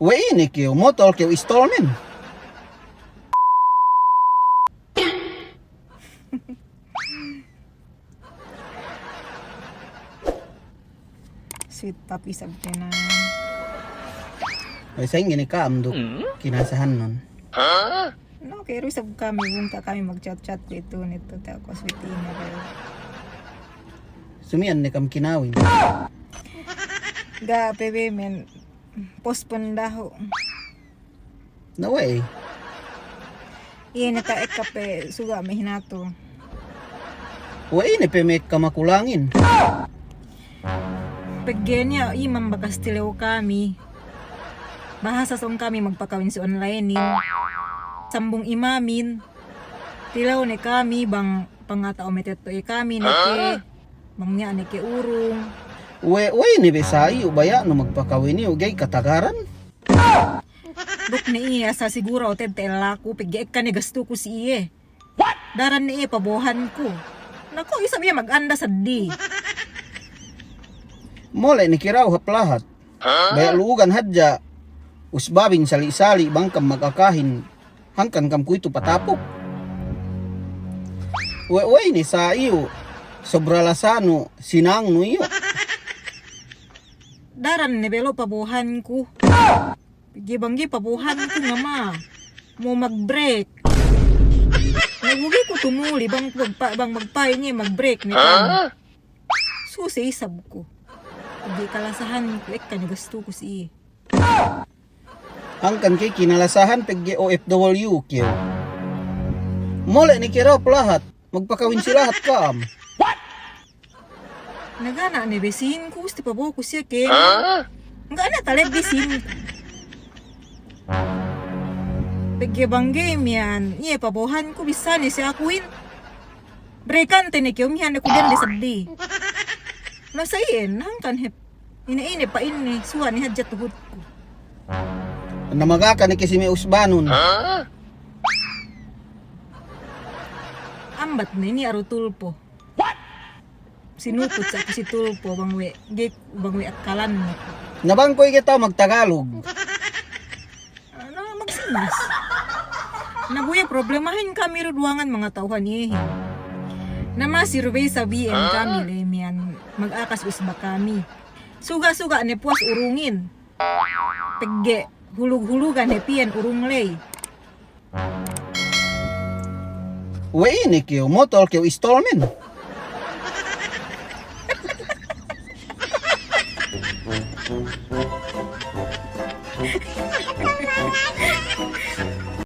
We ini kyo motor kyo installment. Sweet puppy sabtenan. Ay sa gini ka amdo kinasahan nun. No, kaya sab kami bunta kami mag-chat-chat dito nito ta ko sweet ina pero. Sumian ni kam kinawin. Ga pebe men postpone daho. No way. Iyan na taek kape suga may hinato. We ini pemek ka makulangin. Pagenya imam bakas tilaw kami. Bahasa song kami magpakawin sa online nin. Sambong imamin. Tilaw ni kami bang pangatao meteto kami nake. Bangnya nake urong. We ini besay ubaya no magpakawin ni ugay katagaran. Buk ni iya sa siguro o tedtel ako pigyaik ka ni gasto ko si iye. Daran ni iya pabuhan ko. Nako isa biya mag-anda sa di. Mole ni kiraw haplahat. Baya luugan hadya. Usbabing sali-sali bangkam magakahin. Hangkan kam kuito patapok. We ni sa iyo. Sobra lasano sinang no iyo. Daran ni belo pabuhan ko. Pigibanggi pabuhan ko nga ma. Mo mag-break. Nagugi ko tumuli bang magpay niya mag-break ni kami. Susi isab ko. Pagi kalasahan ko ek kanagasto ko si iye. Hangkan kay kinalasahan paggi OFW kyo. Mole ni kiraw plahat. Magpakawin sila hat kam. Nagana ni besin ko gusto pa ko siya ke. Nga na talag besin ko. Paggi bang game yan. Iye pabuhan ko bisa ni siya akuin. Breakante ni kyo mihan ako din sabdi. Nasa iyan hangkan hep. Ina-ina pa ini suwa ni hadjat tuhod ko. Namagaka ni kasi may usbanon. Ambat na ini aro tulpo. Sinupot sa ako si tulpo bangwe at kalan mo. Nabangkoy kita magtagalog. Ano magsinas? Nabuya problemahin kami ruduangan mga tauhan ihin. Nama survey sa BM kami lemian mag-akas usba kami. Suga-suga ni puas urungin. Pegge hulug-hulugan hepian urung lay. We ini kyo motor kyo installment.